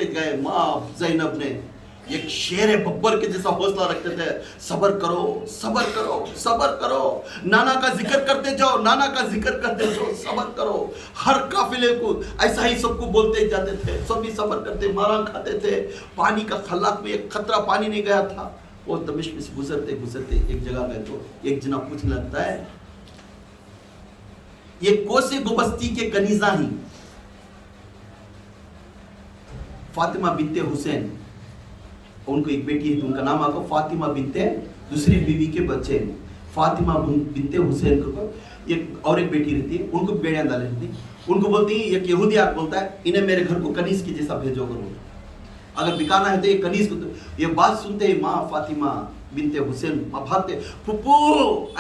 गए। माँ ज़ैनब ने एक शेर बब्बर के जैसा हौसला रखते थे, सबर करो सबर करो सबर करो, नाना का जिक्र करते जाओ नाना का जिक्र करते जाओ, सबर करो। हर काफिले को ऐसा ही सबको बोलते जाते थे, सभी सबर करते, मारा खाते थे। पानी का खल्लाक में एक खतरा पानी नहीं गया था। वो दमिश्क में से गुजरते गुजरते एक जगह गए तो एक जना पूछने लगता है, ये कोसे गोबस्ती के कनीजा ही फातिमा बिनते हुसैन, उनको एक बेटी है तो उनका नाम आपको फातिमा बिनते, दूसरी बीवी के बच्चे फातिमा बिनते हुसैन को एक और एक बेटी रहती है, उनको बेड़ियां डाली रहती, उनको बोलती है, एक यहूदी आके बोलता है इन्हें मेरे घर को कनीज के जैसा भेजो करो, अगर बिकाना है तो ये कनीज को। तो ये बात सुनते ही माँ फातिमा बिनते हुसैन भागते, फुप्पू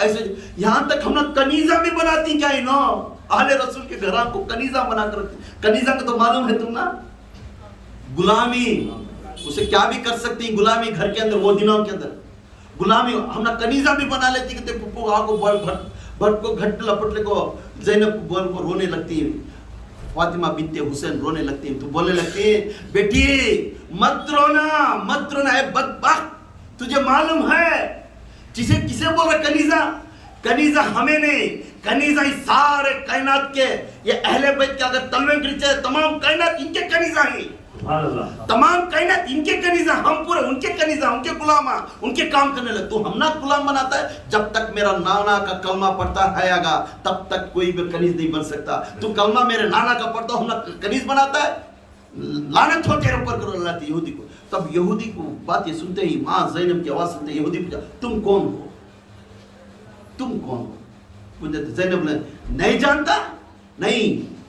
ऐसे यहाँ तक हम लोग कनीजा भी बनाती क्या है ना, आहले रसूल के घरां को कनीजा बना कर, कनीजा का तो मालूम है तुम ना, गुलामी, उसे क्या भी कर सकती गुलामी घर के अंदर, वो दिनों के अंदर गुलामी हम ना कनीजा भी बना लेती, कहते पुप्पू आको भट को घट लपटले को ज़ैनब बोल को रोने लगती है, फातिमा बिनते हुसैन रोने लगती है, तो बोलने लगती है बेटी मत रोना है बदबख्त, तुझे मालूम है जिसे किसे बोल रहा कनीजा, कनीजा हमें नहीं, कनीजा इस सारे कायनात के, ये अहले बैत के अगर तलवे गिरचे तमाम कायनात इनके कनीजा ही, तमाम कायनात इनके कनीजा, हम पूरे उनके कनीजा, उनके गुलामा, उनके काम करने लगे। तो हम ना गुलाम बनाता है, जब तक मेरा नाना का कलमा पढ़ता है आगा तब तक कोई भी कनीज नहीं बन सकता। तू कलमा मेरे नाना का पढ़ता हम ना कनीज बनाता है, लानत हो तेरे ऊपर करो अल्लाह की यहूदी को। तब यहूदी को बात ये सुनते ही माँ ज़ैनब की आवाज सुनते यहूदी पूछा तुम कौन हो, तुम कौन हो? पूछते ज़ैनब ने नहीं जानता, नहीं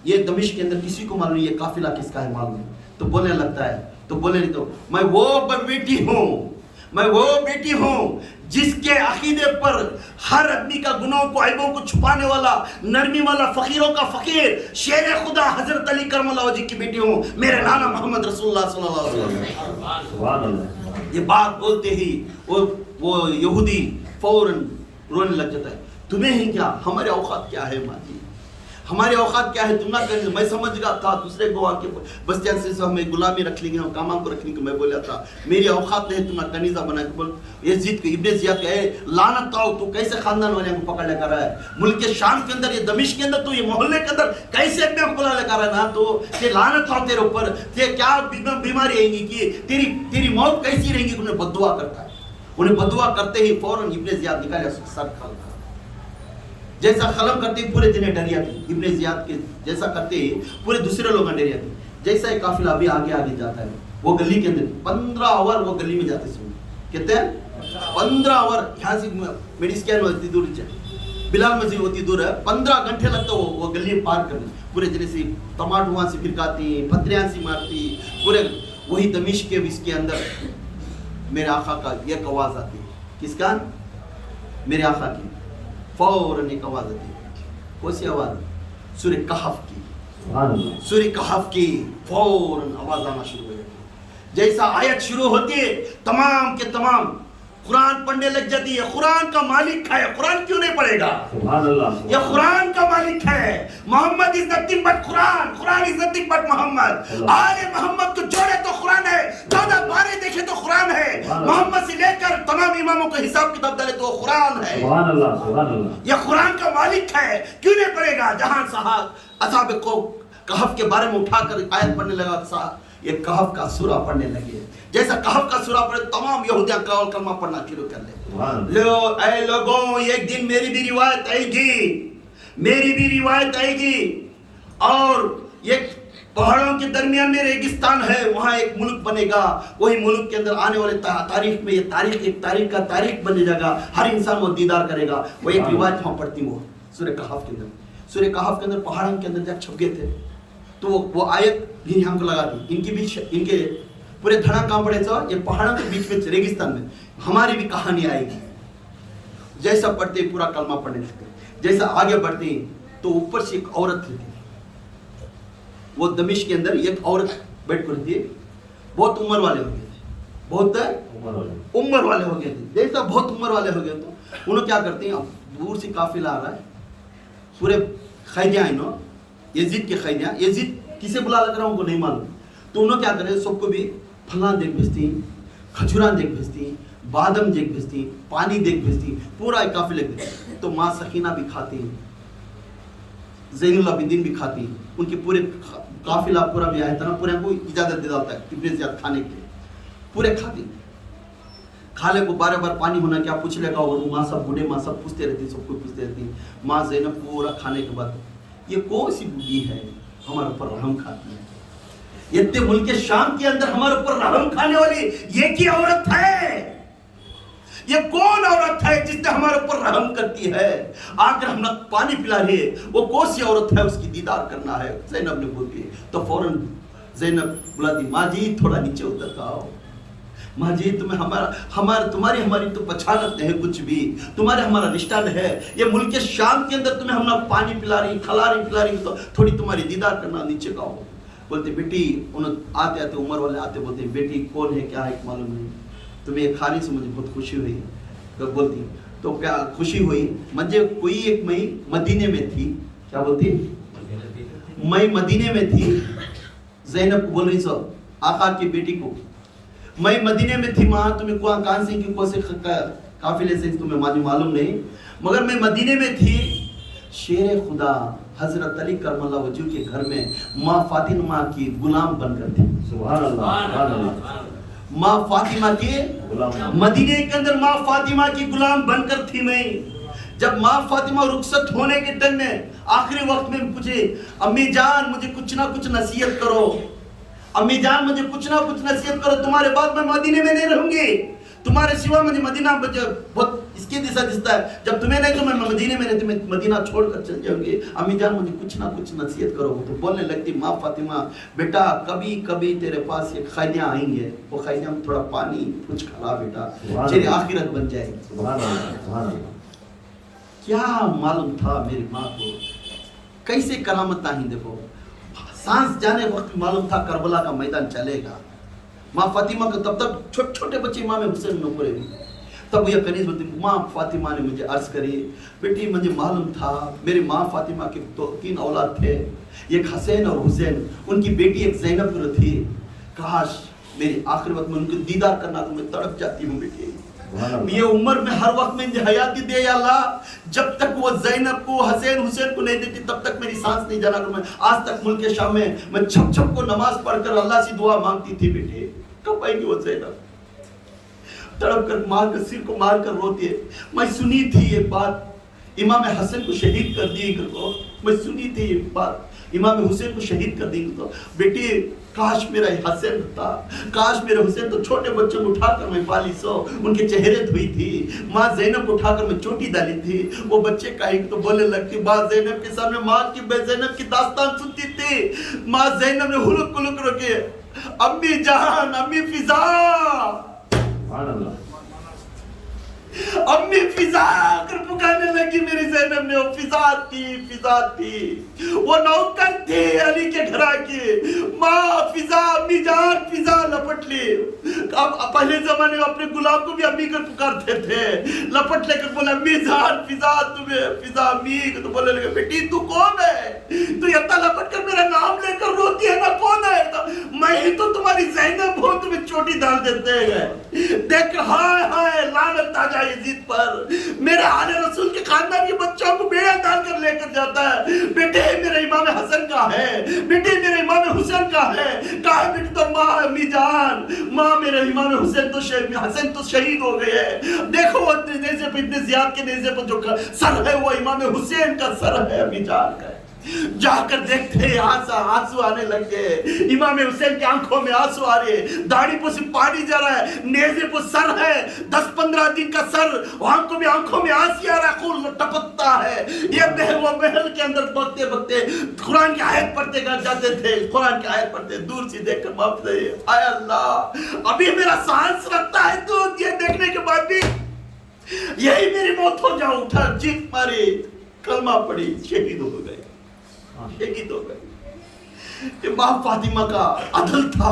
ये दमिश्क के अंदर किसी को मालूम, ये काफिला किसका है मालूम। तो बोलने लगता है, तो बोले नहीं तो मैं वो बेटी हूँ, मैं वो बेटी हूँ जिसके अकीदे पर हर आदमी का गुनाहों को ऐबों को छुपाने वाला, नरमी वाला, फकीरों का फकीर, शेर खुदा हजरत अली करमल्लाह वजह की बेटी हूँ, मेरे नाना मोहम्मद रसूलुल्लाह सल्लल्लाहु अलैहि वसल्लम। ये बात बोलते ही वो यहूदी फौरन रोने लग जाता है, तुम्हें ही क्या, हमारे औकात क्या है माँ जी, हमारे औकात क्या है, तुम ना कर। मैं समझ गया था दूसरे को आके बस्तियां से हमें गुलामी रख लेंगे, हम कामां को रखने को मैं बोला था, मेरी औकात नहीं, तुम ना कनीजा बना के बोल। यजीद को इब्ने ज़ियाद का लानत आओ, तू कैसे खानदान वाले को पकड़ लेकर आया है, मुल्क के शाम के अंदर, ये दमिश्क के अंदर, तो ये मोहल्ले के अंदर कैसे अपने को बुला लेकर आया ना, तो ये लानत आओ तेरे ऊपर, ये क्या बीमारी आएंगी कि तेरी मौत कैसी रहेगी। उन्हें बद्दुआ करता है, उन्हें बद्दुआ करते ही फौरन इब्ने ज़ियाद निकाले सर खा, जैसा खलम करते ही पूरे दिन डरिया थी, इब्ने ज़ियाद के जैसा करते ही पूरे दूसरे लोग डरिया थे। जैसा एक काफिला अभी आगे आगे जाता है, वो गली के अंदर 15 आवर वो गली में जाते सुन, कहते हैं 15 आवर, यहाँ से मेरी स्कैन होती दूर, बिलाल मस्जिद होती दूर है, 15 घंटे लगता वो गली में पार करने, पूरे दिन से टमाटर वहाँ से फिरकाती, पत्रियाँ से मारती, पूरे वही दमिश्क के इसके अंदर मेरे आका का एक आवाज़ आती है, किसका, मेरे आका की, फौरन एक आवाज आती है, कौन सी आवाज, सूरह कहफ की, सूरह कहफ की फौरन आवाज आना शुरू हो जाती है। जैसा आयत शुरू होती है तमाम के तमाम कुरान पढ़ने लग जाती है। कुरान का मालिक है, कुरान क्यों नहीं पढ़ेगा, ये कुरान का मालिक है। Mohammed is nothing but Quran, Quran is nothing but Mohammed. आले मोहम्मद को जोड़े तो कुरान है, 14 बारे देखे तो कुरान है, मोहम्मद से लेकर तमाम इमामों को हिसाब किताब डाले तो कुरान है। ये कुरान का मालिक है, क्यों नहीं पढ़ेगा। जहां असहाब को कहफ के बारे में उठाकर आयत पढ़ने लगा, ये कहफ का सूरा पढ़ने लगे। जैसा कहफ का सूरा पढ़े तमाम यहूदियां कलमा पढ़ना शुरू कर ले। लो ऐ लोगों, एक दिन मेरी भी रिवायत आएगी, मेरी भी रिवायत आएगी, और एक पहाड़ों के दरमियान में रेगिस्तान है, वहां एक मुल्क बनेगा, वही मुल्क के अंदर आने वाले तारीख में ये तारीख एक तारीख का तारीख बन जाएगा, हर इंसान वो दीदार करेगा। वो एक रिवायत वहां पढ़ती, वो सूरह कहफ के अंदर, सूरह कहफ के अंदर पहाड़ों के अंदर जब छप गए थे, तो वो आयत भी हमको लगा दी, इनके बीच, इनके पूरे धड़ा काम पड़े, ये पहाड़ों के बीच में रेगिस्तान में हमारी भी कहानी आएगी। जैसा पढ़ते पूरा कलमा पढ़ने लगते, जैसा आगे बढ़ते तो ऊपर से एक औरत रहती थी, वो दमिश्क के अंदर एक औरत बैठ कर थी, बहुत उम्र वाले हो गए थे, बहुत उम्र वाले हो गए थे। जैसा बहुत उम्र वाले हो गए तो उन्होंने क्या करते हैं, दूर से काफिला आ रहा है, पूरे खैदियां, यजीद के खैदियां, यजीद किसे बुला लग रहा है उनको नहीं मालूम, तो उन्होंने क्या करे, सबको भी फला देख भेजती, खजूरा देख भेजती, बादाम देख भेजती, पानी देख भेजती, पूरा एक काफिले देती। तो माँ सकीना भी खाती, ज़ैनुल आबिदीन भी खाती, उनके पूरे काफिला पूरा भी आया था ना, पूरे को इजाजत दे देता है इब्ने ज़ियाद खाने के, पूरे खाती। खाले को बार बार पानी होना क्या पूछ लेगा, और माँ सब बूढ़े माँ सब पूछते रहती, सबको पूछते रहती। माँ ज़ैनब पूरा खाने के बाद, ये कौन सी बूढ़ी है हमारे ऊपर रहम खाती है, इतने मुल्क शाम के अंदर हमारे ऊपर रहम खाने वाली ये की औरत है, ये कौन औरत है जिसने हमारे ऊपर रहम करती है, आकर हम पानी पिला रही है, वो कौन सी औरत है, उसकी दीदार करना है। ज़ैनब ने बोली, तो फौरन ज़ैनब बुलाती, माँ जी थोड़ा नीचे उतर कर आओ, माँ जी तुम्हें हमारी तो पहचानत नहीं कुछ भी, तुम्हारे हमारा रिश्ता नहीं है, ये मुल्क शाम के अंदर तुम्हें हम पानी पिला रही, खिला रही, तो थोड़ी तुम्हारी दीदार करना, नीचे का आओ। बोलते बेटी, उन्होंने आते आते उम्र वाले आते बोलते बेटी कौन है क्या है मालूम नहीं, तुम्हें ये खाने से मुझे बहुत खुशी हुई। तो बोलती तो क्या खुशी हुई, मुझे कोई एक मई मदीने में थी, क्या बोलती, मैं मदीने में थी, ज़ैनब को बोल रही सो आका की बेटी को, मैं मदीने में थी माँ, तुम्हें कौन से की कौन से काफिले से तुम्हें मालूम नहीं, मगर मैं मदीने में थी, शेर खुदा हजरत अली करमल्ला वजू के घर में माँ फातिमा की गुलाम बनकर थी। सुभान अल्लाह। माँ फातिमा के मदीने के अंदर माँ फातिमा की गुलाम बनकर थी मैं। जब माँ फातिमा रुखसत होने के टाइम में आखिरी वक्त में पूछे, अम्मी जान मुझे कुछ ना कुछ नसीहत करो, अम्मी जान मुझे कुछ ना कुछ नसीहत करो, तुम्हारे बाद मैं मदीने में नहीं रहूंगी, तुम्हारे सिवा मुझे मदीना बहुत इसकी दिशा दिखता है, जब तुम्हें नहीं तो मैं मदीने में नहीं, तुम्हें मदीना छोड़कर चल जाऊंगी, अम्मी जान मुझे कुछ ना कुछ नसीहत करो। तो बोलने लगती माँ फातिमा, बेटा कभी कभी तेरे पास ये खैदियाँ आएंगे, वो खैदियाँ में थोड़ा पानी कुछ खिला बेटा, तेरी आखिरत बन जाएगी। क्या मालूम था मेरी माँ को, कैसे करामत आई, देखो सांस जाने वक्त मालूम था करबला का मैदान चलेगा। माँ फातिमा को तब तक छोटे छोटे बच्चे इमाम हुसैन में पूरे, तब ये कनीज बोलती, माँ फातिमा ने मुझे अर्ज करी, बेटी मुझे मालूम था मेरी माँ फातिमा के तो 3 औलाद थे, एक हसैन और हुसैन, उनकी बेटी एक ज़ैनब थी, काश मेरी आखिरी वक्त में उनको दीदार करना तो मैं तड़प जाती हूँ बेटी, ये उम्र में हर वक्त में हयाती दे या अल्लाह, जब तक वो ज़ैनब को हसैन हुसैन को नहीं देती तब तक मेरी सांस नहीं जाना। मैं आज तक मुल्क शाम में मैं छप छप को नमाज पढ़कर अल्लाह से दुआ मांगती थी, बेटे कब आएगी वो ज़ैनब, तड़प कर मार कर सिर को मार कर रोती है। मैं सुनी थी ये बात, इमाम हसन को शहीद कर दिए तो मैं सुनी थी ये बात, इमाम हुसैन को शहीद कर देंगे तो बेटी काश मेरा हसन था, काश मेरे हुसैन तो छोटे बच्चों को उठाकर मैं पाली सो, उनके चेहरे धोई थी, माँ ज़ैनब को उठाकर मैं चोटी डाली थी, वो बच्चे कहीं तो बोलने लगती, माँ ज़ैनब के सामने माँ की ज़ैनब की दास्तान सुनती थी, माँ ज़ैनब ने हुलुक कुलुक रोके, अम्मी जान, अम्मी फिजा, अम्मी फिजा कर पुकारने लगी मेरी ज़ैनब ने, वो फिजा थी, वो नौकर थे अली के घर की, माँ फिजा, अम्मी जान फिजा लपट ली। अब पहले जमाने में अपने गुलाम को भी अम्मी कर पुकारते थे, लपट लेकर बोला अम्मी जान फिजा, तुम्हें फिजा अम्मी, तो बोलने लगे बेटी तू कौन है, तू इतना लपट कर मेरा नाम लेकर रोती है ना, कौन है, तो मैं ही तो तुम्हारी ज़ैनब हूँ, तुम्हें चोटी डाल देते हैं। देख हाय हाय लानत आ जाए यजीद पर, मेरे आले रसूल के खानदान के बच्चों को बेड़ा डाल कर लेकर जाता है, बेटे मेरे इमाम हसन का है, बेटे मेरे इमाम हुसैन का है, कहा बेटे तो माँ अम्मी जान, माँ मेरे इमाम हुसैन तो हसन तो शहीद हो गए हैं, देखो वो नेज़े पे इब्ने ज़ियाद के नेज़े पर जो सर है वो इमाम हुसैन का सर है अम्मी जान का। जाकर देखते आंसू आने लग गए, इमाम हुसैन की आंखों में आंसू आ रहे, दाढ़ी पर से पानी जा रहा है, नेज़े पर सर है, 10-15 दिन का सर, वहां को भी आंखों में आंसू आ रहा है, खून टपकता है। ये वो महल के अंदर बकते बकते कुरान की आयत पढ़ते जाते थे, कुरान की आयत पढ़ते, दूर से देखकर माफ दे, आय अल्लाह अभी मेरा सांस रखता है तो ये देखने के बाद भी यही मेरी मौत हो जाऊं, उठा जीत मारी, कलमा पड़ी, शहीद हो गए, शहीद हो गए। माँ फातिमा का अदल था,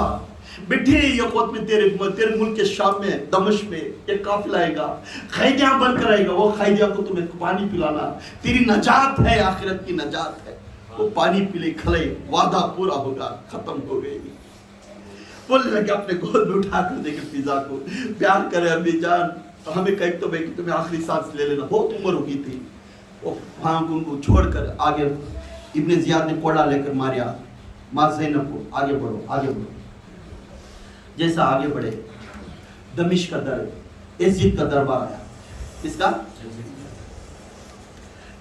बेटे यकूत में तेरे मुल्क के शाम में दमिश्क में एक काफिला आएगा, खैदियां बनकर आएगा, वो खैदियां को तुम्हें पानी पिलाना, तेरी नजात है, आखिरत की नजात है, वो पानी पिले खले, वादा पूरा होगा, खत्म हो गई। बोलने लगे अपने गोद में उठा कर देकर फिजा को, प्यार करे अम्मी जान, हमें कहीं तो बेटी तुम्हें आखिरी सांस ले लेना, बहुत उम्र हो गई थी। वो फांक उनको छोड़कर आगे इब्ने जियाद ने कोड़ा लेकर मारिया माँ ज़ैनब को, आगे बढ़ो आगे बढ़ो। जैसा आगे बढ़े दमिश्क का दर यजीद का दरबार आया। किसका?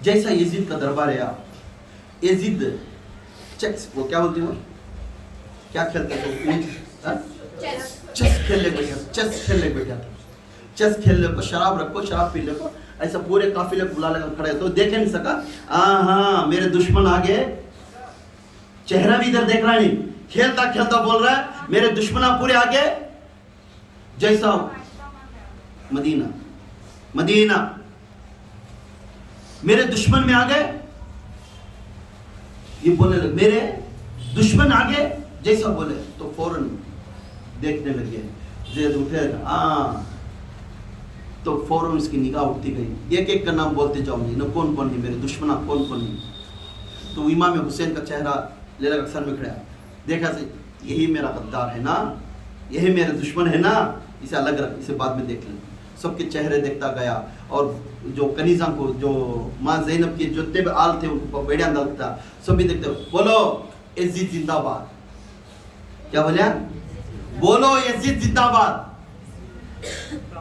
जैसा यजीद का दरबार आया, यजीद चेस, वो क्या बोलते हो, क्या खेलते थे, चेस खेलने बैठा, चेस खेलने बैठा था। चेस खेलने को, शराब रखो, शराब पीने को, ऐसा पूरे काफिले को बुला लेकर खड़े, तो देख नहीं सका। हाँ मेरे दुश्मन आगे, चेहरा भी इधर देख रहा नहीं, खेलता खेलता बोल रहा है मेरे दुश्मन पूरे आगे। जैसा मदीना, मदीना मेरे दुश्मन में आ गए, ये बोलने लगे मेरे दुश्मन आगे। जैसा बोले तो फौरन देखने लगे, ज़ैद उठे, तो फौरन उसकी निगाह उठती गई, एक एक का नाम बोलते जाऊंगी, न कौन कौन नहीं मेरे दुश्मना, कौन कौन नहीं। तो इमाम हुसैन का चेहरा ले लगा सर में खड़ा, देखा से यही मेरा गद्दार है ना, यही मेरे दुश्मन है ना, इसे अलग रख, इसे बाद में देख लें। सबके चेहरे देखता गया, और जो कनीज़ा को, जो माँ ज़ैनब के जितने भी आल थे उनको बेड़ा अंदाज था, सभी देखते, बोलो यजीद जिंदाबाद। क्या बोलिया? बोलो यजीद जिंदाबाद।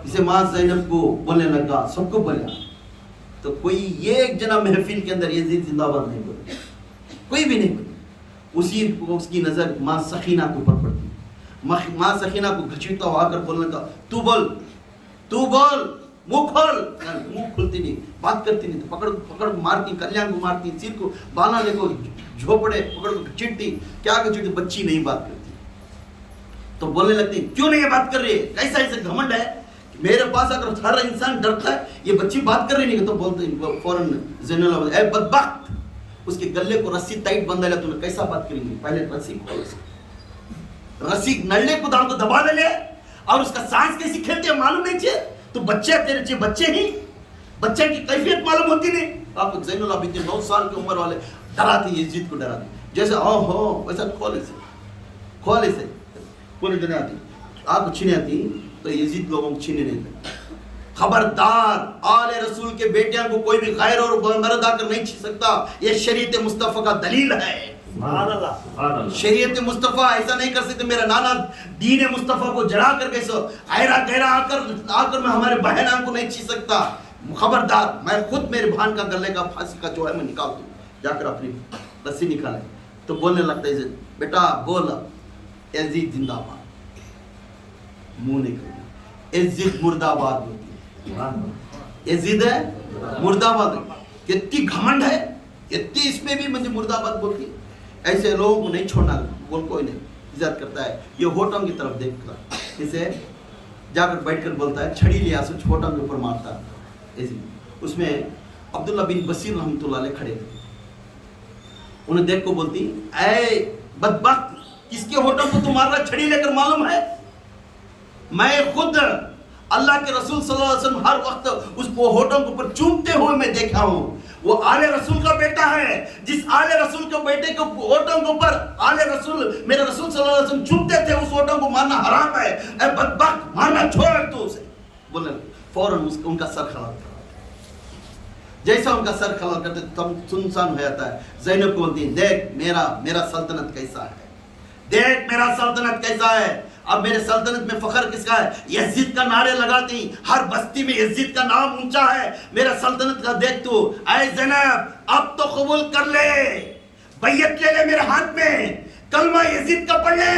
इसे माँ ज़ैनब को बोलने लगा, सबको बोला, तो कोई ये एक जना महफिल के अंदर यजीद जिंदाबाद नहीं बोले, कोई भी नहीं बोले। उसी उसकी नजर माँ सखीना के ऊपर पड़ती, माँ सखीना को घसीटता हुआ आकर बोलने लगा, तू बोल, तू बोल, मुंह खोल। मुंह खुलती नहीं, बात करती नहीं, तो पकड़ पकड़ मारती, कल्याण को मारती, सिर को बाला लेको झोपड़े पकड़ को घसीटती, क्या घसीटती, बच्ची नहीं बात करती। तो बोलने लगती, क्यों नहीं ये बात कर रही है, कैसा ऐसे घमंड है, मेरे पास अगर हर इंसान डरता है, ये बच्ची बात कर रही नहीं। तो बोलते फौरन ज़ैनुल, ए बदबख्त, उसके गले को रस्सी टाइट बंधा ले, तूने कैसा बात करेंगे, पहले रस्सी खोल, रस्सी नल्ले को दाल को दबा ले, और उसका सांस कैसी खेलती है मालूम नहीं चाहिए, तो बच्चे तेरे चाहिए, बच्चे ही, बच्चे की कैफियत मालूम होती नहीं। आप ज़ैनुल आबिदीन 9 साल की उम्र वाले डराते, यजीद को डराते, जैसे हो वैसा खोल ऐसे पूरी दुनिया आती, आपको छीने आती, तो यजीद लोगों को छीने नहीं थे। खबरदार, आले रसूल के बेटियां को कोई भी गैर और मर्द आकर नहीं छीन सकता, ये शरीयत मुस्तफ़ा का दलील है। शरीयत मुस्तफ़ा ऐसा नहीं कर सकते, मेरा नाना दीन मुस्तफ़ा को जला कर कैसे गैरा गैरा आकर मैं हमारे बहन को नहीं छीन सकता। खबरदार, मैं खुद मेरे भान का गले का फांसी का जो है मैं निकाल दूं, जाकर अपनी रस्सी निकाले। तो बोलने लगता है, बेटा बोल यजीद जिंदाबाद, मुंह नहीं कर, यजीद मुर्दाबाद बोलती है, यजीद है मुर्दाबाद। कितनी घमंड है, कितनी इसमें भी मुझे मुर्दाबाद बोलती है। ऐसे लोगों को नहीं छोड़ना, बोल कोई नहीं इज्जत करता है। ये होठों की तरफ देखता, इसे जाकर बैठकर बोलता है, छड़ी लिया सो होठों के ऊपर मारता है। उसमें अब्दुल्ला बिन बसीर रहमतुल्लाह अलैह खड़े थे, उन्हें देख को बोलती, ऐ बदबख्त, किसके होठों को तुम मार रहा, छड़ी लेकर मालूम है, मैं खुद अल्लाह के रसूल सल्लल्लाहु अलैहि वसल्लम हर वक्त उसको होठों के ऊपर चूमते हुए मैं देखा हूँ। वो आले रसूल का बेटा है, जिस आले रसूल के बेटे को होठों के ऊपर आले रसूल मेरे रसूल सल्लल्लाहु अलैहि वसल्लम चूमते थे, उस होठों को मारना हराम है। ऐ बदबख्त, मारना छोड़ तू उसे। बोले फौरन उनका सर खड़ा था, जैसा उनका सर खड़ा करते तब सुनसान हो जाता है। ज़ैनब को बोलती, देख मेरा सल्तनत कैसा है, देख मेरा सल्तनत कैसा है। अब मेरे सल्तनत में फखर किसका है, यजीद का नारे लगाती, हर बस्ती में यजीद का नाम ऊंचा है, मेरा सल्तनत का देख तू। ऐ ज़ैनब, अब तो कबूल कर ले, बैयत ले ले मेरे हाथ में, कलमा यजीद का पढ़ ले,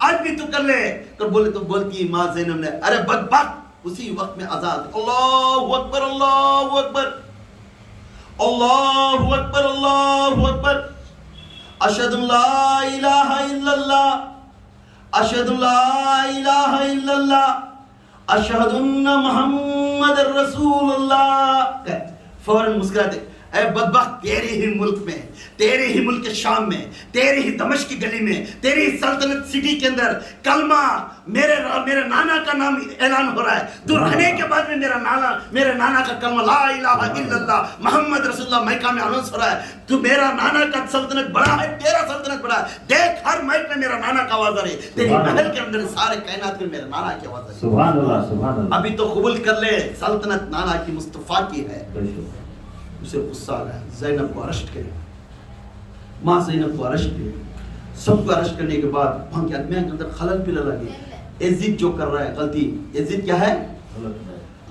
आज भी तू कर ले। तो बोले तो बोलती माँ ज़ैनब ने, अरे बदबख्त। उसी वक्त में आजाद, अल्लाहु अकबर, अल्लाहु अकबर, अल्लाहु अकबर, अल्लाहु अकबर, अशहदु ला इलाहा इल्लल्लाह, अशहदु ला इलाहा इल्लल्लाह, अशहदु अन्ना मुहम्मदर रसूलुल्लाह। फौरन मुस्कुराते, اے بدبخت تیرے ہی ملک میں، تیرے ہی ملک شام میں، تیرے ہی دمشق کی گلی میں، تیری ہی سلطنت سٹی کے اندر کلمہ میرے نانا کا نام اعلان ہو رہا ہے. تو رہنے کے بعد میں میرے نانا کا کلمہ لا الہ الا اللہ محمد رسول اللہ مکہ میں اناؤنس ہو رہا ہے. تو میرا نانا کا سلطنت بڑا ہے، تیرا سلطنت بڑا ہے. دیکھ ہر مائک میں میرا نانا کا آواز آ رہی ہے، تیری محل کے اندر سارے کائنات میں میرا نانا کی آواز آ رہی ہے. سبحان اللہ سبحان اللہ. ابھی تو قبول کر لے، سلطنت نانا کی مصطفیٰ کی ہے. اسے غصہ آ گیا، زینب کو ارسٹ کرے، ماں زینب کو ارسٹ کرے. سب کو ارسٹ کرنے کے بعد وہاں کے آدمیوں کے اندر خلل پھیلنے لگے. یزید جو کر رہا ہے غلطی، یزید کیا ہے؟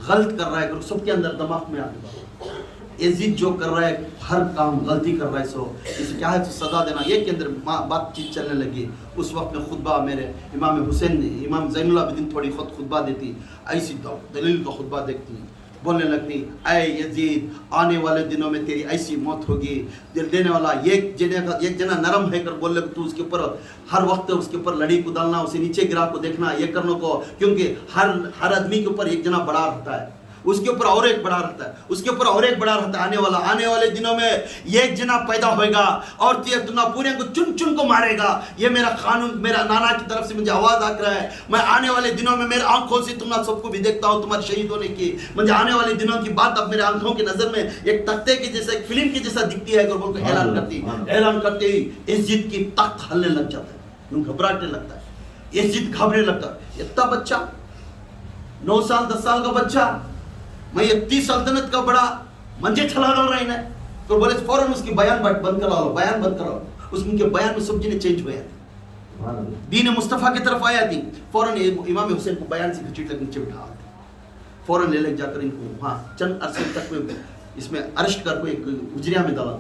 غلط کر رہا ہے. سب کے اندر دماغ میں آ گیا یزید جو کر رہا ہے ہر کام غلطی کر رہا ہے، سو اسے کیا ہے تو سزا دینا. یہ کے اندر بات چیت چلنے لگی. اس وقت میں خطبہ میرے امام حسین نے، امام زین العابدین تھوڑی خود خطبہ دیتی، ایسی دلیل کا خطبہ دیکھتی، بولنے لگتی اے یزید آنے والے دنوں میں تیری ایسی موت ہوگی. دل دینے والا ایک جنا نرم ہے کر بول لے تو اس کے اوپر ہر وقت اس کے اوپر لڑی کو ڈالنا، اسے نیچے گرا کو دیکھنا، یہ کرنے کو، کیونکہ ہر آدمی کے اوپر ایک جنا بڑا رہتا ہے، اس کے اوپر اور ایک بڑا رہتا ہے، اس کے اوپر اور ایک بڑا رہتا ہے. آنے والے دنوں میں ایک جنا پیدا ہوئے گا اور تم پورے کو چن کو مارے گا. یہ میرا قانون میرا نانا کی طرف سے مجھے آواز آ رہا ہے. میں آنے والے دنوں میں میرے آنکھوں سے تم سب کو بھی دیکھتا ہوں تمہارے شہید ہونے کی. مجھے آنے والے دنوں کی بات اب میرے آنکھوں کی نظر میں ایک تختے کی جیسا، ایک فلم کی جیسا دکھتی ہے. اعلان کرتے ہی یزید کی تخت ہلنے لگ جاتا ہے، یوں گھبرانے لگتا ہے، یزید گھبرنے لگتا ہے. اتنا بچہ 9 سال 10 سال کا بچہ، میں اتنی سلطنت کا بڑا منجے چھلا ڈال رہا ہے. تو بولے فوراً اس کی بیان بند کرا لو، بیان بند کرا لو. اس کے بیان میں سب چیزیں چینج ہوئے تھے، دین مصطفیٰ کی طرف آیا تھی. فوراً امام حسین کو بیان سے گھچیٹ لگ نیچے بٹھا آتے، فوراً لے جا کر ان کو وہاں چند عرصے تک اس میں ارسٹ کر کو ایک حجریہ میں ڈالا.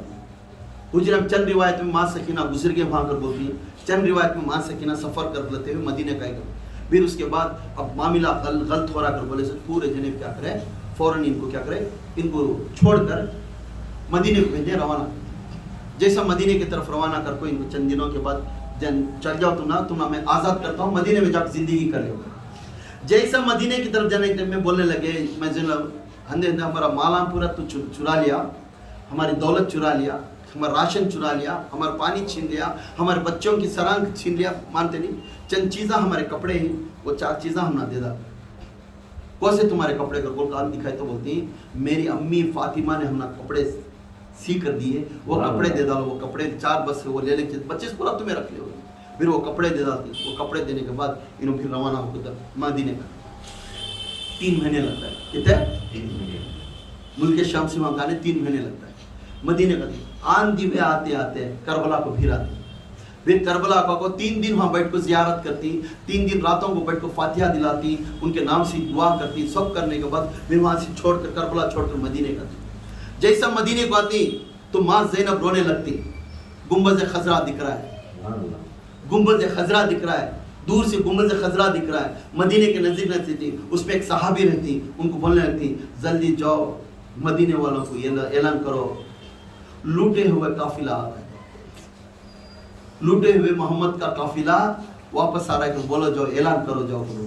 حجریہ میں چند روایت میں ماں سکینہ گزر گئے وہاں کر بولتی ہیں، چند روایت میں ماں سکینہ سفر کر لیتے ہوئے مدینہ کا گئے. پھر اس کے بعد اب معاملہ غلط ہو رہا کر بولے سے پورے جنیب کیا کرے، فوراً ان کو کیا کرے، ان کو چھوڑ کر مدینے کو بھیجے، روانہ. جیسا مدینے کی طرف روانہ کر کو ان کو چند دنوں کے بعد چل جاؤ تم میں آزاد کرتا ہوں، مدینے میں جا کے زندگی کر لو. جیسا مدینے کی طرف جانے کے میں بولنے لگے، میں ہندے ہمارا مالا پورا تو چرا لیا، ہماری دولت چرا لیا، ہمارا راشن چرا لیا، ہمارا پانی چھین لیا، ہمارے بچوں کی سرانگ چھین لیا. مانتے نہیں، چند چیزاں ہمارے کپڑے ہیں، وہ 4 چیزاں ہم نہ دے دا. کیسے تمہارے کپڑے کا گول کام دکھائے تو بولتی ہیں میری امی فاطمہ نے ہمارا کپڑے سی کر دیے، وہ کپڑے دے ڈالو. وہ کپڑے 4 بس وہ لے لے کے بچے پورا تمہیں رکھ لے. پھر وہ کپڑے دے ڈالتی. وہ کپڑے دینے کے بعد انہوں پھر روانہ ہو کر مدینے کا 3 مہینے لگتا ہے. کتنے؟ 3 مہینے. ملک شام سے وہاں آنے 3 مہینے لگتا ہے. مدینے کا آندھی میں آتے آتے کربلا کو پھر آتی. پھر کربلا کو 3 دن وہاں بیٹھ کو زیارت کرتی، 3 دن راتوں کو بیٹھ کو فاتحہ دلاتی، ان کے نام سے دعا کرتی. سب کرنے کے بعد پھر وہاں سے چھوڑ کر کربلا چھوڑ کر مدینے کا. جیسا مدینے کو آتی تو ماں زینب رونے لگتی. گنبد خضرا دکھ رہا ہے، گنبد خضرا دکھ رہا ہے، دور سے گنبد خضرا دکھ رہا ہے. مدینے کے نزدیک رہتی تھی، اس میں ایک صحابی رہتی، ان کو بولنے لگتی جلدی جاؤ مدینے والوں کو اعلان کرو لوٹے ہوئے قافلہ آ رہا ہے، لوٹے ہوئے محمد کا قافلہ واپس آ رہا ہے. کہ بولو جاؤ اعلان کرو جاؤ کرو.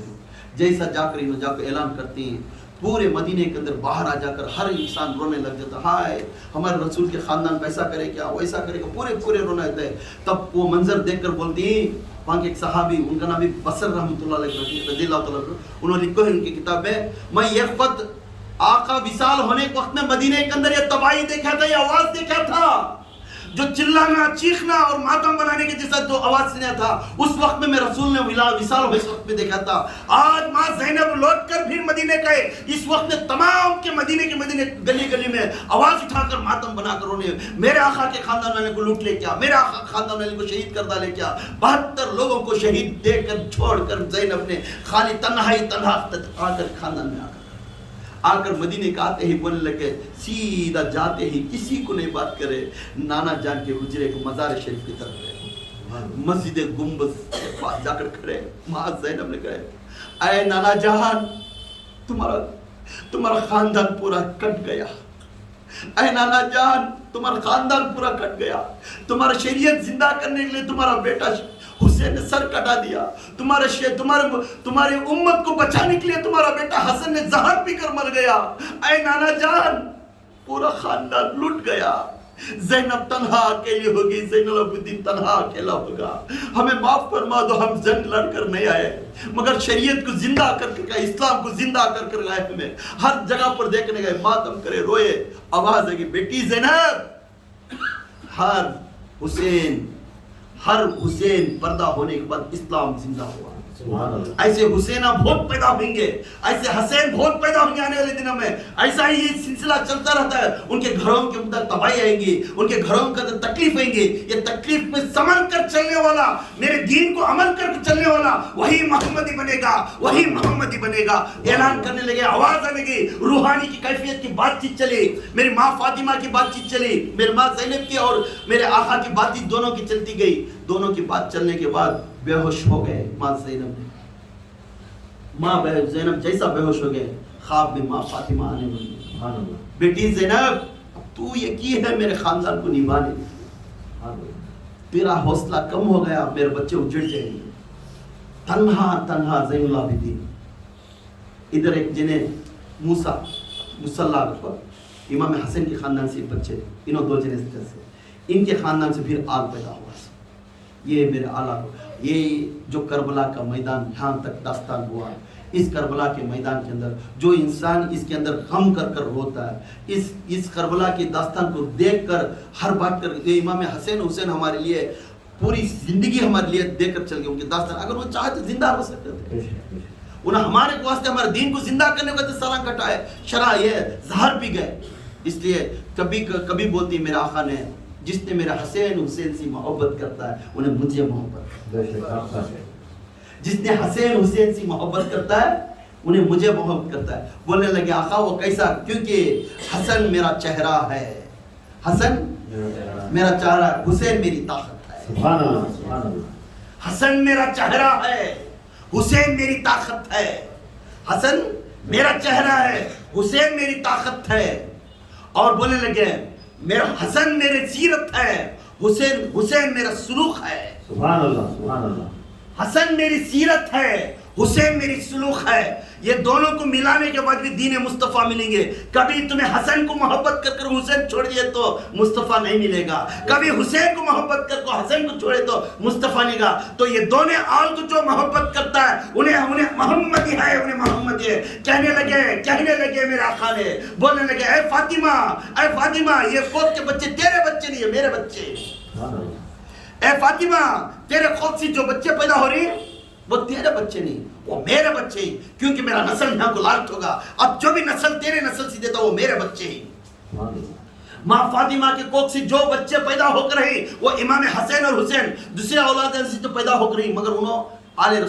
جیسا جا کر انہوں جا کر اعلان کرتی ہیں، پورے مدینے کے اندر باہر آ جا کر ہر انسان رونے لگ جاتا. ہائے ہمارے رسول کے خاندان ویسا کرے کیا ویسا کرے کیا، پورے رونے لگتے ہیں. تب وہ منظر دیکھ کر بولتی ہیں، وہاں کے ایک صحابی ان کا نام بصر رحمۃ اللہ علیہ رضی اللہ تعالیٰ، انہوں نے لکھا ہے ان کی کتاب میں، میں یہ وقت آقا وصال ہونے کے وقت میں مدینے کے اندر یہ تباہی دیکھا تھا، یہ آواز دیکھا تھا، جو چلانا چیخنا اور ماتم بنانے کے جیسا جو آواز سنا تھا اس وقت میں رسول نے وصال ہوئے اس وقت میں دیکھا تھا. آج ماں زینب لوٹ کر پھر مدینے گئے، اس وقت میں تمام کے مدینے گلی گلی میں آواز اٹھا کر ماتم بنا کر انہیں میرے آقا کے خاندان والے کو لوٹ لے کیا، میرے آقا کے خاندان والے کو شہید کر ڈالے کیا. 72 لوگوں کو شہید دے کر چھوڑ کر زینب نے خالی تنہا آ کر خاندان میں آ کر مدینے کا آتے ہی بولنے لگے، سیدھا جاتے ہی کسی کو نہیں بات کرے، نانا جان کے حجرے کو مزار شریف کی طرف گئے، مسجد گنبد کے پاس جا کر کھڑے. ماں زینب نے کہا اے نانا جان تمہارا خاندان پورا کٹ گیا، اے نانا جان تمہارا خاندان پورا کٹ گیا. تمہارا شریعت زندہ کرنے کے لیے تمہارا بیٹا حسین نے سر کٹا دیا، تمہاری امت کو بچانے کے لیے تمہارا بیٹا حسن نے زہر پی کر مر گیا. اے نانا جان पूरा खानदान लूट गया। ज़ैनब तन्हा अकेली होगी, ज़ैनुल अबदीन तन्हा अकेला होगा। हमें माफ फरमा दो, हम जंग लड़कर नहीं आए, मगर शरीयत को जिंदा करके गए, इस्लाम को जिंदा कर गए। हमें हर जगह पर देखने गए, मातम करे, रोए, आवाज है कि बेटी ज़ैनब। हर हुसैन पर्दा होने के बाद इस्लाम जिंदा हुआ। ऐसे हुसैना बहुत पैदा होंगे, ऐसे हसैन बहुत पैदा होंगे आने वाले दिनों में। ऐसा ही ये सिलसिला चलता रहता है। उनके घरों के अंदर तबाही आएंगी, उनके घरों के अंदर तकलीफ आएंगी। ये तकलीफ में संभल कर चलने वाला, मेरे दीन को अमल करके चलने वाला, वही मोहम्मदी बनेगा, वही मोहम्मदी बनेगा। ऐलान करने लगे, आवाज आने लगी, रूहानी की कैफियत की बातचीत चली। मेरी माँ फातिमा की बातचीत चली, मेरी माँ ज़ैनब की और मेरे आका की बातचीत दोनों की चलती गई। दोनों की बात चलने के बाद बेहोश हो गए माँ ज़ैनब। माँ ज़ैनब जैसा बेहोश हो गए, ख्वाब में माँ फातिमा आने लगी। बेटी ज़ैनब, तू ये की है मेरे खानदान को निभाने, तेरा हौसला कम हो गया, मेरे बच्चे उजड़ जाएंगे। तन्हा तन्हा ज़ैनुल आबिदीन। इधर एक जने मूसा मुसल्ला पर इमाम हसन के खानदान से बच्चे, इन्हों दो जने से, इनके खानदान से फिर आग पैदा हुआ। ये मेरे आला को, ये जो करबला का मैदान यहाँ तक दास्तान हुआ, इस करबला के मैदान के अंदर जो इंसान इसके अंदर गम कर कर रोता है, इस करबला की दास्तान को देख कर हर बात कर, ये इमाम हसन हुसैन हमारे लिए पूरी जिंदगी हमारे लिए देकर चल गए। उनकी दास्तान अगर वो चाहे तो जिंदा हो सकते थे। उन्हें हमारे वास्ते हमारे दीन को जिंदा करने को सलाह कटाए, शरा ये जहर पी गए। इसलिए कभी बोलती मेरे आका ने, जिसने मेरा हसैन हुसैन से मोहब्बत करता है उन्हें मुझे मोहब्बत, जिसने हसैन हुसैन से मोहब्बत करता है उन्हें मुझे मोहब्बत करता है। बोलने लगे आका वो कैसा? क्योंकि हसन मेरा चेहरा है, हसन मेरा चेहरा, हुसैन मेरी ताकत है। सुभान अल्लाह, सुभान अल्लाह। हसन मेरा चेहरा है, हुसैन मेरी ताकत है। हसन मेरा चेहरा है, हुसैन मेरी ताकत है। और बोलने लगे मेरा हसन मेरी सीरत है, हुसैन मेरा सुलूक है। सुभान अल्लाह, सुभान अल्लाह। हसन मेरी सीरत है, हुसैन मेरी सुलूक है। ये दोनों को मिलाने के बाद भी दीन मुस्तफ़ा मिलेंगे। कभी तुम्हें हसन को मोहब्बत कर हुसैन छोड़ दिए तो मुस्तफ़ा नहीं मिलेगा, कभी हुसैन को मोहब्बत कर हसन को छोड़े तो मुस्तफ़ा नहीं गा। तो ये दोनों आल को जो मोहब्बत करता है उन्हें मोहम्मदी है, उन्हें मोहम्मदी है। कहने लगे मेरे आका ने, बोलने लगे ऐ फातिमा, ये कोख के बच्चे तेरे बच्चे नहीं है, मेरे बच्चे। ऐ फातिमा, तेरे कोख से जो बच्चे पैदा हो रहे हैं वो तेरे बच्चे नहीं, वो मेरे बच्चे ही, क्योंकि मेरा नस्ल यहाँ को लालच होगा। अब जो भी नस्ल तेरे नस्ल से देता वो मेरे बच्चे ही। माँ फातिमा के कोख से जो बच्चे पैदा होकर रहे वो इमाम हसैन और हुसैन दूसरे औलाद से तो पैदा होकर रही, मगर उन्होंने आले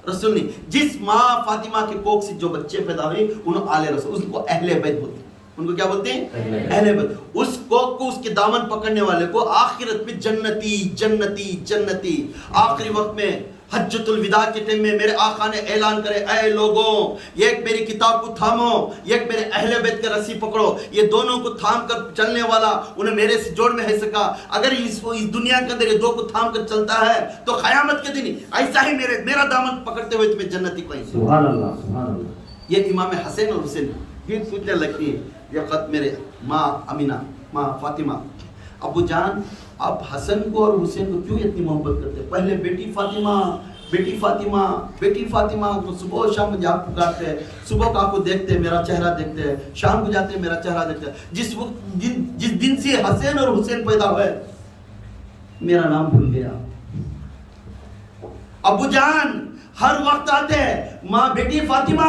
रसूल नहीं। जिस माँ फातिमा के कोख से जो बच्चे पैदा हुए उन्होंने आले रसूल, उसको अहले बैत बोलते हैं। उनको क्या बोलते हैं? अहले बैत। उस कोख को, उसके दामन पकड़ने वाले को आखिरत में जन्नती। आखिरी वक्त में हज्जतुल विदा के टाइम में मेरे आका ने ऐलान करे, ऐ लोगों, एक मेरी किताब को थामो, एक मेरे अहले बैत का रस्सी पकड़ो। ये दोनों को थाम कर चलने वाला उन्हें मेरे से जोड़ में है सका। अगर इस दुनिया के अंदर ये दो को थाम कर चलता है तो क़यामत के दिन ऐसा ही मेरा दामन पकड़ते हुए तुम्हें जन्नती पाएंगे। सुभान अल्लाह, सुभान अल्लाह। ये इमाम हसैन और हुसैन फिर पूछने लगती है, ये खत मेरे माँ अमीना, माँ फातिमा, अबू जान आप हसन को और हुसैन को क्यों इतनी मोहब्बत करते हैं? पहले बेटी फातिमा तो सुबह शाम मुझे आप पुकारते हैं, सुबह को आपको देखते हैं, मेरा चेहरा देखते हैं, शाम को जाते हैं, मेरा चेहरा देखते हैं। जिस दिन से हसैन और हुसैन पैदा हुए मेरा नाम भूल गया। अबू जान हर वक्त आते हैं, माँ बेटी फातिमा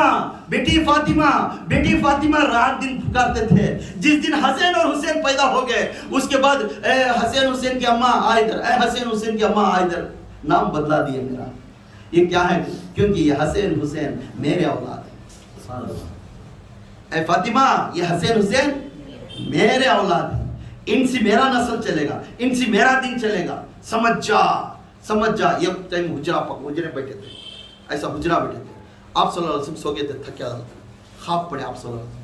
रात दिन पुकारते थे। जिस दिन हसैन और हुसैन पैदा हो गए उसके बाद हसैन हुसैन की अम्मा आ इधर, हसैन हुसैन की अम्मा आ इधर, नाम बदला दिए मेरा। ये क्या है? क्योंकि ये हसैन हुसैन मेरे औलाद है। फातिमा, ये हसैन हुसैन मेरे औलाद है, इनसे मेरा नस्ल चलेगा, इनसे मेरा दिन चलेगा। समझ जा। ये टाइम हुजरा बैठे थे, ऐसा हुजरा बैठे थे। आप सल्लल्लाहु अलैहि वसल्लम सो गए थे, थके ख्वाब पड़े। आप सल्लल्लाहु अलैहि वसल्लम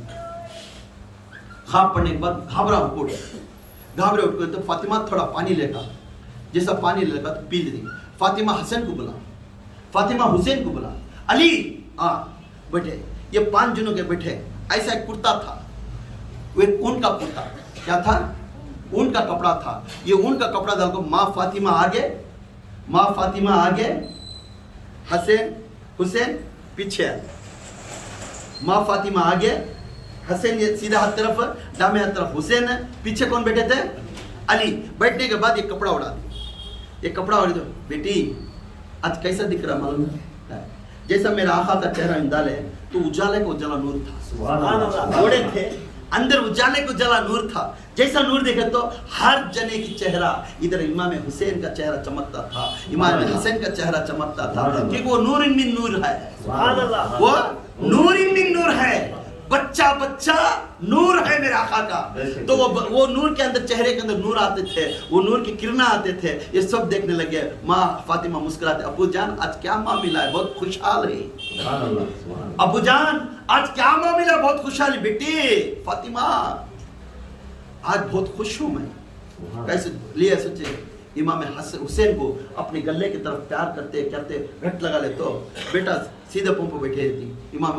ख्वाब पड़ने के बाद घाबरे उठ तो फातिमा थोड़ा पानी लेगा, जैसा पानी लेगा तो पी लेगी। फातिमा हसन को बुला, फातिमा हुसैन को बुला, अली बैठे। ये 5 जनों के बैठे। ऐसा एक कुर्ता था, वो एक ऊन का कुर्ता, क्या था? ऊन का कपड़ा था। ये ऊन का कपड़ा डाल को माँ फातिमा आगे, हसन हुसैन पीछे। माँ फातिमा आगे, हसन ये सीधा हाथ तरफ, दामे हाथ तरफ हुसैन है, पीछे कौन बैठे थे? अली। बैठने के बाद ये कपड़ा उड़ा दिया। ये कपड़ा उड़ा दो, बेटी आज कैसा दिख रहा मालूम है? जैसा मेरा आका का चेहरा इंदाल है तो उजाले को उजाला नूर था, घोड़े थे अंदर, उजाले को उजाला नूर था। जैसा नूर देखे तो हर जने की चेहरा, इधर इमाम हुसैन का चेहरा चमकता था, इमाम हसन का चेहरा चमकता था, क्योंकि वो नूर मिन नूर है, वो नूर मिन नूर है। बच्चा बच्चा नूर है मेरे आका का। तो वो नूर के अंदर, चेहरे के अंदर नूर आते थे, वो नूर की किरणें आते थे। ये सब देखने लगे। माँ फातिमा मुस्कुराते, अबू जान आज क्या मामला है? बहुत खुशहाल है। अबू जान आज क्या मामला? बहुत खुशहाल है। बेटी फातिमा आज बहुत खुश हूँ मैं। कैसे लिए? सोचे इमाम हुसैन को अपने गले की तरफ प्यार करते करते घट लगा ले तो बेटा सीधे पंप बैठे रहती। इमाम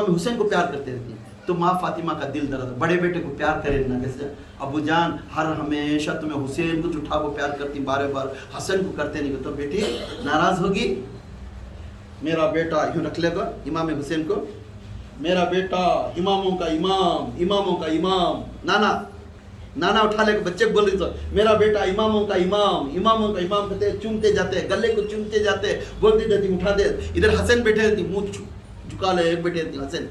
हुसैन को प्यार करते रहती। तो माँ फातिमा का दिल दर्द, बड़े बेटे को प्यार करे ना कैसे? अबू जान हर हमेशा तुम्हें हुसैन को जुठा को प्यार करती, बार बार हसन को करते नहीं। तो बेटी नाराज होगी? मेरा बेटा यूं रख लेगा इमाम हुसैन को, मेरा बेटा इमामों का इमाम। नाना उठा ले, बच्चे को बोल रही तो मेरा बेटा इमामों का इमाम कहते, चूमते जाते, गले को चूमते जाते, बोलती रहती उठा दे। इधर हसन बैठे रहती, मुंह झुका ले, एक बैठे रहती हसन।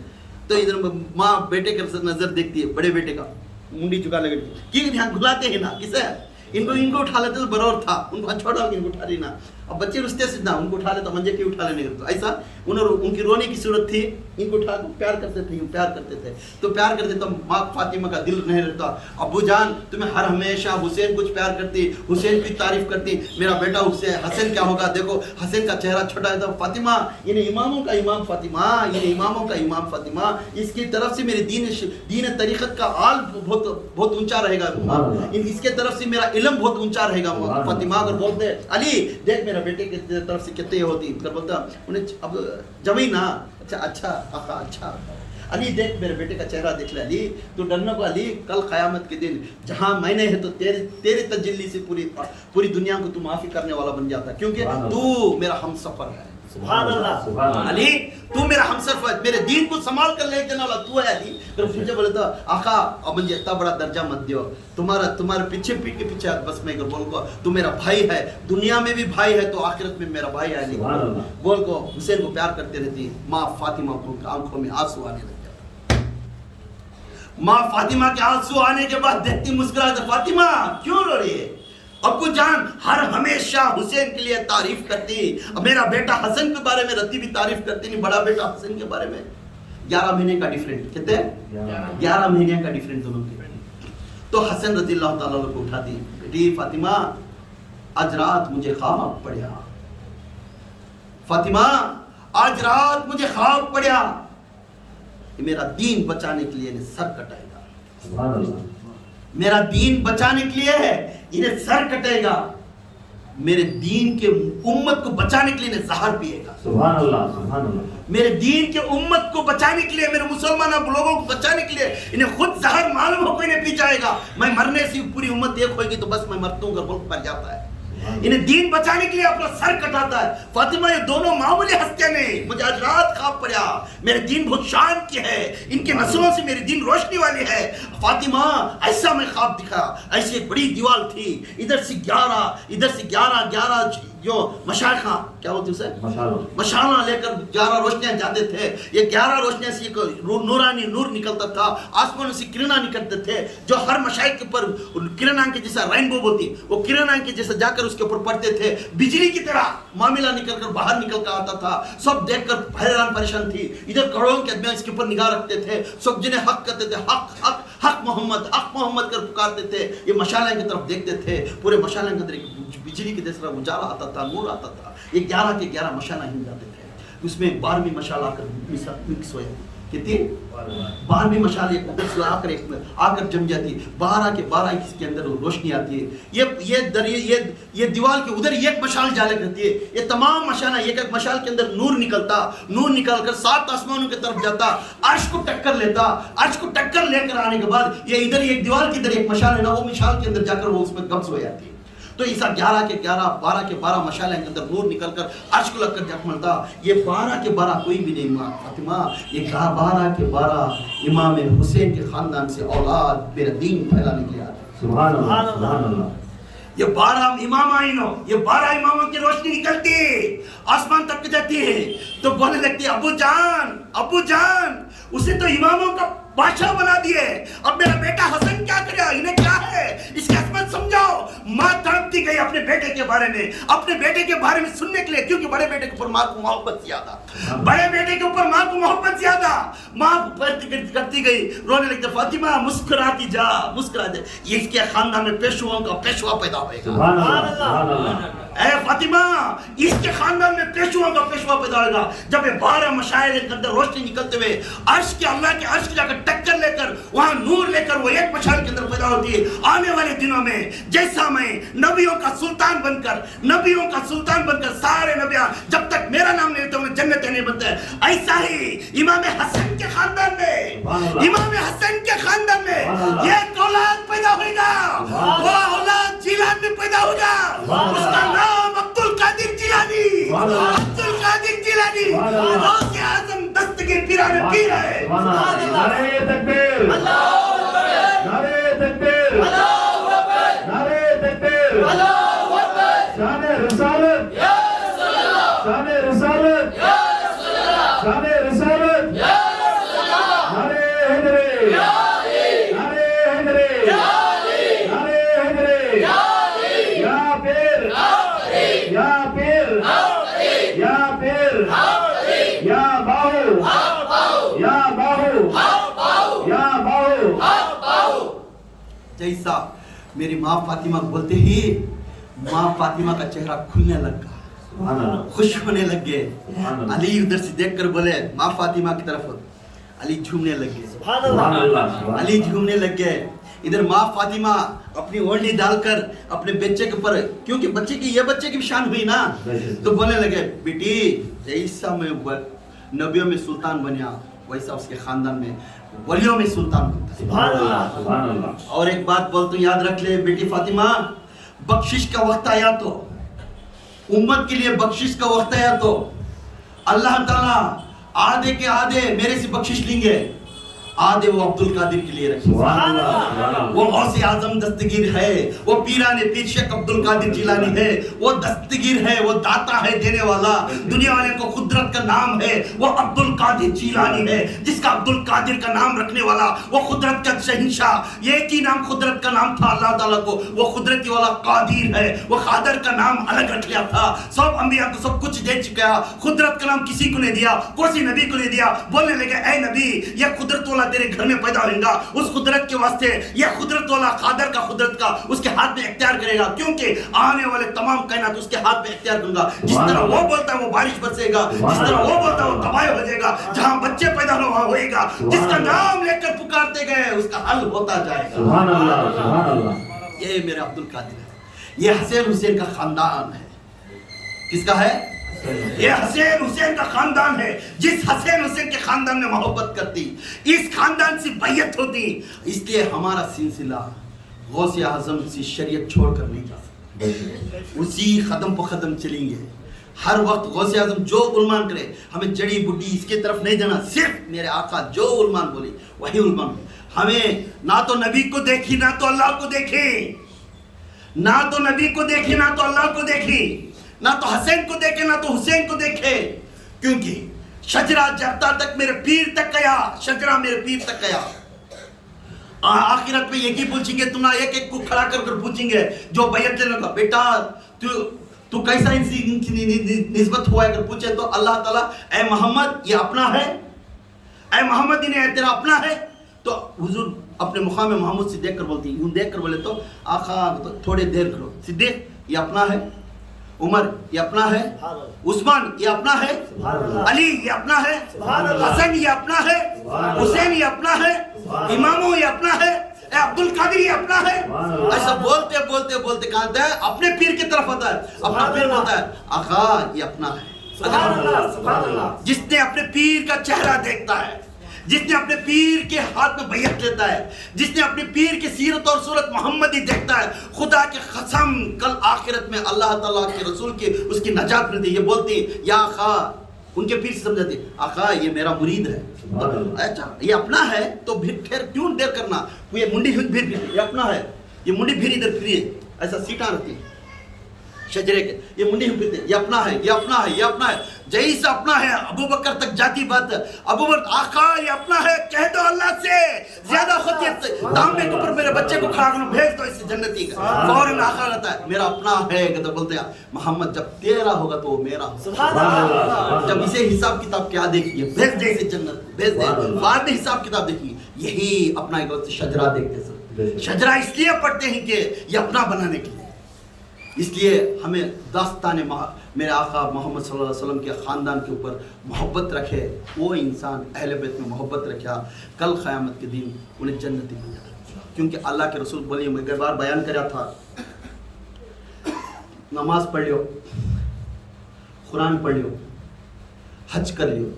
तो इधर माँ बेटे के नजर देखती है, बड़े बेटे का मुंडी झुका ले, क्योंकि यहाँ घुलाते हैं ना किसे? इनको उठा लेते तो बराबर था, उनको छोड़ा इनको उठा रही ना। अब बच्चे रुसते सीधा, उनको उठा ले तो मंजे के उठा लेने तो ऐसा उनकी रोने की सूरत थी। इनको उठा को प्यार करते थे। तो प्यार करते तो माँ फातिमा का दिल नहीं रहता। अबू जान तुम्हें हर हमेशा हुसैन कुछ प्यार करती, हुसैन की तारीफ करती, मेरा बेटा हुसैन हसन क्या होगा? देखो हसन का चेहरा छोटा है। तो फातिमा इन्हें इमामों का इमाम फातिमा, इसकी तरफ से मेरे दीन तरीक़त का आल बहुत ऊंचा रहेगा, इसके तरफ से मेरा इल्म बहुत ऊंचा रहेगा फातिमा। अगर बोलते अली देख मेरा बेटे की तरफ से कितने होती, कर बोलता उन्हें अब जमी ना, अच्छा आका अच्छा। अली देख मेरे बेटे का चेहरा देख ले अली, तो डरने को अली, कल क़यामत के दिन जहां मैंने है तो तेरी तजल्ली से पूरी दुनिया को तू माफी करने वाला बन जाता, क्योंकि तू मेरा हमसफर है। सुभान अल्लाह। अली तू मेरा हमसफर, मेरे दीन को संभाल कर ले जाने वाला तू है अली। तो मुझे बोले तो आका अब मुझे इतना बड़ा दर्जा मत दियो, तुम्हारे पीछे पीठ के पीछे बस मैं बोल को तू मेरा भाई है, दुनिया में भी भाई है तो आखिरत में मेरा भाई है अली। बोल को हुसैन को प्यार करते रहती। माँ फातिमा को आंखों में आंसू आने लग जाते। माँ फातिमा के आंसू आने के बाद देखती मुस्कुराती, फातिमा क्यों रो रही है? अब्बू जान हर हमेशा हुसैन के लिए तारीफ करती, मेरा बेटा हसन के बारे में रत्ती भी तारीफ करती नहीं, बड़ा बेटा हसन के बारे में। 11 महीने का डिफरेंट, कहते हैं 11 महीने का डिफरेंट दोनों के। तो हसन रज़ी अल्लाह ताला को उठाती, बेटी फातिमा आज रात मुझे ख्वाब पड़ा, फातिमा आज रात मुझे ख्वाब पड़ा, मेरा दीन बचाने के लिए सर कटाएगा, सुभान अल्लाह, मेरा दीन बचाने के लिए है इन्हें सर कटेगा, मेरे दीन के उम्मत को बचाने के लिए इन्हें जहर पिएगा, सुभान अल्लाह, सुभान अल्लाह, मेरे दीन के उम्मत को बचाने के लिए, मेरे मुसलमान लोगों को बचाने के लिए इन्हें खुद जहर मालूम हो को इन्हें पी जाएगा। मैं मरने से पूरी उम्मत एक होगी तो बस मैं मरता हूँ, मुल्क मर जाता है। इन्हें दीन बचाने के लिए अपना सर कटाता है। फातिमा ये दोनों मामूली हस्तियां नहीं, मुझे आज रात ख्वाब पड़ा, मेरे दीन बहुत शान की है, इनके नस्लों से मेरी दीन रोशनी वाली है। फातिमा ऐसा मैं ख्वाब दिखा, ऐसी एक बड़ी दीवार थी, इधर से 11 जो मशाइखा क्या बोलते उसे मशाला लेकर 11 रोशनियां जाते थे। ये 11 रोशनियां से नूरानी नूर निकलता था, आसमान से किरणा निकलते थे जो हर मशाइख के ऊपर किरणा के जैसा रेनबो बोलती, वो किरणा के जैसा जाकर उसके ऊपर पड़ते थे, बिजली की तरह मामला निकल कर बाहर निकल कर आता था। सब देखकर हैरान परेशान थी। इधर करोड़ों के आदमी इसके ऊपर निगाह रखते थे, सब जिन्हें हक कहते थे, हक हक हक मोहम्मद कर पुकारते थे। ये मशाला की तरफ देखते थे, पूरे मशाला के अंदर बिजली की तरह उजाला आता था, नूर आता था। ये 11 के 11 मशाला हिल जाते थे, उसमें 12वीं मशाला आकर मिक्स हो जाती। कितनी 12वीं मशाल एक उधर से आकर जम जाती है, 12 के 12 इसके अंदर रोशनी आती है। ये दीवार के उधर एक मशाल जाले करती है, ये तमाम मशाला एक एक मशाल के अंदर नूर निकलता, नूर निकल कर 7 आसमानों की तरफ जाता, अर्श को टक्कर लेता, अर्श को टक्कर लेकर आने के बाद ये इधर एक दीवार की इधर एक मशाल है ना, वो मशाल के अंदर जाकर वो उसमें कब्ज हो जाती है। तो ऐसा 11 के 11 12 के 12 मशाले के अंदर नूर निकल कर अर्श को लगकर जखमलता। ये 12 के 12 कोई भी नहीं माँ फातिमा, ये 12 के 12 इमाम हुसैन के खानदान से औलाद मेरा दीन फैलाने के लिए आते। सुभान अल्लाह, सुभान अल्लाह। ये 12 इमाम आए नो, ये 12 इमामों की रोशनी निकलती है, आसमान तक जाती है, तो बोलने लगती है अबू जान उसे तो इमामों का बादशाह बना दिए, अब मेरा बेटा हसन क्या करे, इन्हें क्या है, इसकी अजमत समझाओ। माँ तड़पती गई अपने बेटे के बारे में, अपने बेटे के बारे में सुनने के लिए, क्योंकि बड़े बेटे के ऊपर माँ को मोहब्बत ज्यादा, बड़े बेटे के ऊपर माँ को मोहब्बत ज्यादा। माँ करती गई, रोने लगती, फातिमा मुस्कुराती जा, मुस्कुरा दे, ये इसके खानदान में पेशवाओं का पेशवा पैदा होगा। ऐ फातिमा, इसके खानदान में पेशवाओं का पेशवा पैदा होगा। जब ये 12 मशाइल के अंदर रोशनी निकलते हुए अर्श के अल्लाह के अर्श की जाकर टक्कर लेकर वहां नूर लेकर वो एक मशाइल के अंदर पैदा होती है। आने वाले दिनों में जैसा मैं नबियों का सुल्तान बनकर सारे नबियां जब तक मेरा नाम नहीं लेते उन्हें जन्नत नहीं बनते, ऐसा ही इमाम हसन के खानदान में एक औलाद पैदा होगा, वो औलाद जिलान में पैदा होगा, उसका नाम अब्दुल कादिर जिलानी, गौसे आज़म दस्तगीर पीराने पीर है। नारे तकबीर, अल्लाहु अकबर, नारे तकबीर, अल्लाहु अकबर, नारे तकबीर, अल्लाहु अकबर, शाने रिसालत, या रसूल अल्लाह, शाने रिसालत, या रसूल अल्लाह, शाने रिसालत, या रसूल अल्लाह, नारे हैदरी, या अली, नारे हैदरी, या अली, नारे हैदरी, या अली, या पीर, या पीर, या पीर, या बाहु, या बाहु, या बाहु। जैसा मेरी माँ फातिमा को बोलते ही माँ फातिमा का चेहरा खुलने लगा, सुभान अल्लाह, खुश होने लग गए। सुभान अल्लाह, अली उधर से देखकर बोले माँ फातिमा की तरफ, अली झूमने लग गए, सुभान अल्लाह, अली झूमने लग गए। इधर माँ फातिमा अपनी ओढ़नी डालकर अपने बच्चे के ऊपर, क्योंकि ये बच्चे की शान हुई ना, तो बोलने लगे बेटी जैसा मैं नबियों में सुल्तान बनिया वैसा उसके खानदान में वलियों में सुल्तान बनता है। सुभान अल्लाह, सुभान अल्लाह। और एक बात बोलता हूँ, याद रख ले बेटी फातिमा, बख्शिश का वक्त आया तो उम्मत के लिए बख्शिश का वक्त आया तो अल्लाह ताला आधे के आधे मेरे से बख्शिश लेंगे, आधे वो अब्दुल कादिर के लिए रखे। वो गौसे आजम दस्तगीर है, वो पीराने पीर शेख अब्दुल कादिर जिलानी है, वो दस्तगीर है, वो दाता है देने वाला, दुनिया वाले को कुदरत का नाम है, वो अब्दुल कादिर जिलानी है, जिसका अब्दुल कादिर का नाम रखने वाला वो कुदरत का शहंशाह। एक ही नाम कुदरत का नाम था अल्लाह ताला को, वो कुदरती वाला कादिर है, वो कादर का नाम अलग रख लिया था। सब अंबिया को सब कुछ दे चुका, कुदरत का नाम किसी को नहीं दिया, किसी नबी को नहीं दिया। बोलने लगे ऐ नबी, ये कुदरत वाला तेरे घर में पैदा होगा, उस कुदरत के वास्ते ये कुदरत वाला कादर का कुदरत का उसके हाथ में इख्तियार करेगा, क्योंकि आने वाले तमाम कायनात उसके हाथ में इख्तियार दूंगा। जिस तरह वो बोलता है वो बारिश बरसेगा, जिस तरह वो बोलता है वो तबाही हो जाएगा, जहां बच्चे पैदा होएगा, जिसका नाम लेकर पुकारते गए उसका हल होता जाएगा। सुभान अल्लाह, सुभान अल्लाह। ये मेरे अब्दुल कादिर है, ये हसैन हुसैन का खानदान है। किसका है? ये हसैन हुसैन का खानदान है। जिस हसैन हुसैन के खानदान में मोहब्बत करती, इस खानदान से बैयत होती, इसलिए हमारा सिलसिला गौसे आजम से शरीयत छोड़कर नहीं जा सकता, उसी कदम पर कदम चलेंगे। हर वक्त गौसे आजम जो उलमान करे, हमें जड़ी बूटी इसके तरफ नहीं जाना, सिर्फ मेरे आका जो उलमान बोले वही उलमान। हमें ना तो नबी को देखी ना तो अल्लाह को देखे, ना तो नबी को देखे ना तो अल्लाह को देखे, ना तो हसैन को देखे ना तो हुसैन को देखे, क्योंकि शजरा जब तक मेरे पीर तक गया, शजरा मेरे पीर तक गया। आखिरत में यही पूछेंगे, तुम ना एक एक को खड़ा कर पूछेंगे जो बैयत लेने का, बेटा तू कैसा इनकी निस्बत हुआ अगर पूछे तो अल्लाह ताला ऐ मोहम्मद ये अपना है, ऐ मोहम्मद इन्हें तेरा अपना है, तो हुजूर अपने मुकाम में मोहम्मद से देख कर बोलती, यूं देख कर बोले तो आखा तो थोड़े देर करो, सिद्दीक ये अपना है, عمر یہ اپنا ہے, عثمان یہ اپنا ہے, علی یہ اپنا ہے, حسن یہ اپنا ہے, حسین یہ اپنا ہے, اماموں یہ اپنا ہے, عبد القادر یہ اپنا ہے. ایسا بولتے بولتے بولتے کہاں آتا ہے اپنے پیر کی طرف آتا ہے. اپنا پیر بولتا ہے آقا یہ اپنا ہے. جس نے اپنے پیر کا چہرہ دیکھتا ہے, جس نے اپنے پیر کے ہاتھ میں بیعت لیتا ہے, جس نے اپنے پیر کی سیرت اور صورت محمدی دیکھتا ہے, خدا کی قسم کل آخرت میں اللہ تعالیٰ کے رسول کی اس کی نجات ملتی. یہ بولتی یا آقا, ان کے پیر سے سمجھاتی آقا یہ میرا مرید ہے. اچھا یہ اپنا ہے تو پھر کیوں دیر کرنا, یہ منڈی پھر یہ اپنا ہے, یہ منڈی پھر ادھر پھر ایسا سیٹاں رہتی ہیں شجرے کے, یہ منڈی پھرتے یہ اپنا ہے, یہ اپنا ہے, یہ اپنا ہے. جیسا اپنا ہے ابو بکر تک جاتی بات. ابو بکر آقا یہ اپنا ہے, کہہ دو اللہ سے زیادہ خطیت دامنے کے اوپر میرے بچے کو کھڑا کرو, بھیج دو اس جنتی کا. فوراً آقا رہتا ہے میرا اپنا ہے, کہتے بولتے ہیں محمد جب تیرا ہوگا تو وہ میرا ہوگا. جب اسے حساب کتاب کیا دیکھیے, بھیج دے اسے جنت, بھیج دے. بعد میں حساب کتاب دیکھیے. یہی اپنا ایک شجرہ دیکھتے سر, شجرہ اس لیے پڑھتے ہیں کہ یہ اپنا بنانے کے لیے. اس لیے ہمیں داستان میرے آقا محمد صلی اللہ علیہ وسلم کے خاندان کے اوپر محبت رکھے. وہ انسان اہل بیت میں محبت رکھا, کل قیامت کے دن انہیں جنتی مل جائے. کیونکہ اللہ کے رسول بولیے, میں ایک بار بیان کرا تھا, نماز پڑھ لیو, قرآن پڑھ لیو, حج کر لیو,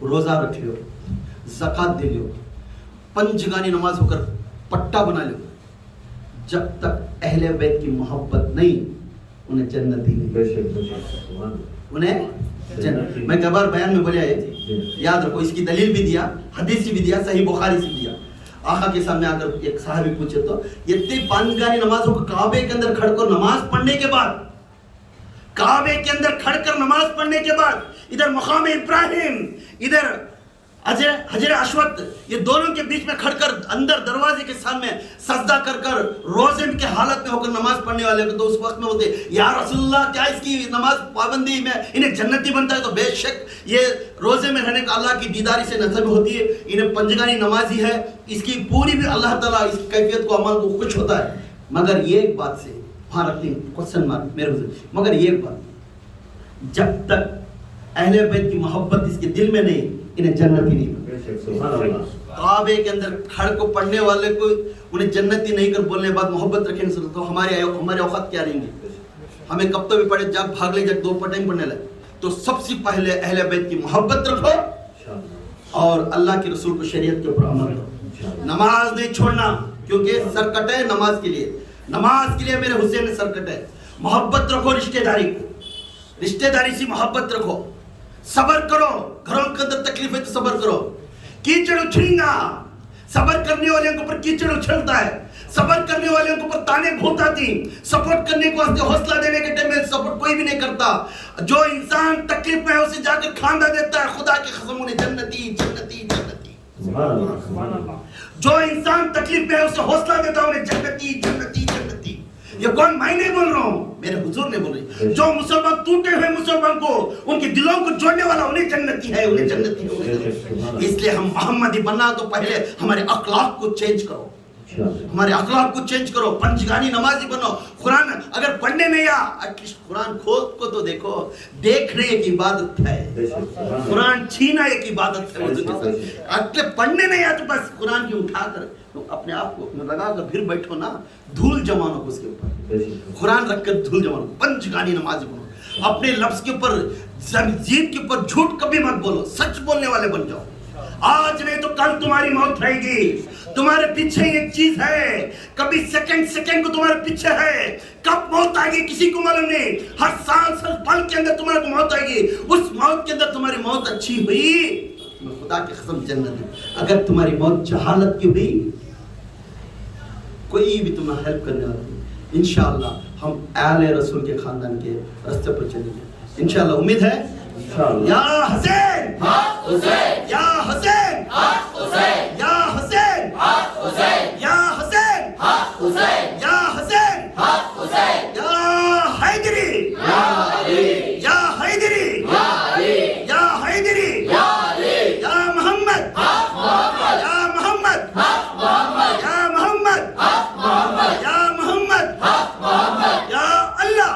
روزہ رکھ لیو, زکوٰۃ دے لیو, 5 جگانی نماز ہو کر پٹا بنا لیو, جب تک اہل بیت کی محبت نہیں انہیں جنت ہی نہیں. انہیں جنت. میں کئی بار بیان میں بولیا ہے, یاد رکھو, اس کی دلیل بھی دیا, حدیث بھی دیا, صحیح بخاری سے دیا. آقا کے سامنے اگر ایک صحابی پوچھے تو یہ 5 گانی نمازوں کو کعبے کے اندر کھڑ کر نماز پڑھنے کے بعد, کعبے کے اندر کھڑ کر نماز پڑھنے کے بعد, ادھر مقام ابراہیم, ادھر حجر اسود, یہ دونوں کے بیچ میں کھڑ کر اندر دروازے کے سامنے سجدہ کر کر روزے کے حالت میں ہو کر نماز پڑھنے والے کو, تو اس وقت میں ہوتے یا رسول اللہ کیا اس کی نماز پابندی میں انہیں جنتی بنتا ہے؟ تو بے شک یہ روزے میں رہنے کا اللہ کی دیداری سے نصب ہوتی ہے. انہیں 5 گانی نمازی ہے, اس کی پوری بھی اللہ تعالیٰ اس کی کیفیت کو عمل کو خوش ہوتا ہے. مگر یہ ایک بات سے وہاں رکھتے ہیں کوشچن مارک میرے حضور, مگر یہ ایک بات, جب تک اہل بیت کی محبت اس کے دل میں نہیں انہیں جنت ہی نہیں. کعبے کے اندر کھڑ کو پڑھنے والے کو انہیں جنتی نہیں کر بولنے بعد محبت رکھیں تو ہمارے اوقات کیا رہیں گے؟ ہمیں کب تو بھی پڑھے جب بھاگ لے جب 2 ٹائم پڑھنے لگے. تو سب سے پہلے اہل بیت کی محبت رکھو اور اللہ کے رسول کو شریعت کے اوپر عمل کرو. نماز نہیں چھوڑنا, کیونکہ سر کٹے نماز کے لیے, نماز کے لیے میرے حسین نے سر کٹے. محبت رکھو رشتہ داری کو, رشتہ داری سے محبت رکھو. صبر کرو, گھروں کے اندر تکلیف ہے تو صبر کرو. کیچڑ اچھلیں گا, صبر کرنے والے کے اوپر کیچڑ اچھلتا ہے, صبر کرنے والے کے اوپر تانے بہت آتی. سپورٹ کرنے کو حوصلہ دینے کے ٹائم میں سپورٹ کوئی بھی نہیں کرتا. جو انسان تکلیف میں ہے اسے جا کر کھاندہ دیتا ہے, خدا کی قسم انہیں جنتی جنتی جنتی. جو انسان تکلیف میں ہے اسے حوصلہ دیتا ہے انہیں جنتی جنتی جنتی. یہ کون, میں نہیں بول رہا ہوں, میرے حضور نے بول رہی. جو مسلمان ٹوٹے ہوئے مسلمان کو ان کے دلوں کو جوڑنے والا انہیں جنتی ہے, انہیں جنتی ہے. اس لیے ہم محمدی بننا تو پہلے ہمارے اخلاق کو چینج کرو, ہمارے اخلاق کو چینج کرو. 5 گانی نمازی بنو. قرآن اگر پڑھنے نہیں ایٹ لیسٹ قرآن کھول کو تو دیکھو. دیکھنے ایک عبادت ہے, قرآن چھینا ایک عبادت ہے. اگر پڑھنے نہیں آیا تو بس قرآن کی اٹھا کر اپنے آپ کو لگا کر پھر بیٹھو نا, دھول جمانو اس کے اوپر, قرآن رکھ کر دھول جمانو. 5 گانی نمازی بنو. اپنے لفظ کے اوپر زبان کے اوپر جھوٹ کبھی مت بولو, سچ بولنے والے بن جاؤ. آج نہیں تو کل تمہاری موت رہے گی. تمہارے پیچھے ایک چیز ہے, کبھی سیکنڈ کو تمہارے پیچھے ہے. کب موت آئے گی کسی کو معلوم نہیں. ہر سال پل کے اندر تمہارے کو موت آئے گی. اس موت کے اندر تمہاری موت اچھی ہوئی, خدا کی قسم جنت ہے. اگر تمہاری موت جہالت کی ہوئی, کوئی بھی تمہیں ہیلپ کرنے والا نہیں. انشاءاللہ ہم اہل رسول کے خاندان کے راستے پر چلیں گے انشاءاللہ. امید ہے یا حسین یا حسین یا حسین یا حسین یا حسین یا حیدری یا حیدری یا حیدری یا محمد یا محمد یا محمد یا محمد یا اللہ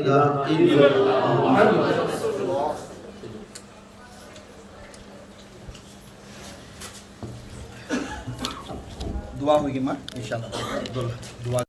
इलाहा इल्लल्लाह। दुआ होगी माँ इंशाल्लाह दुआ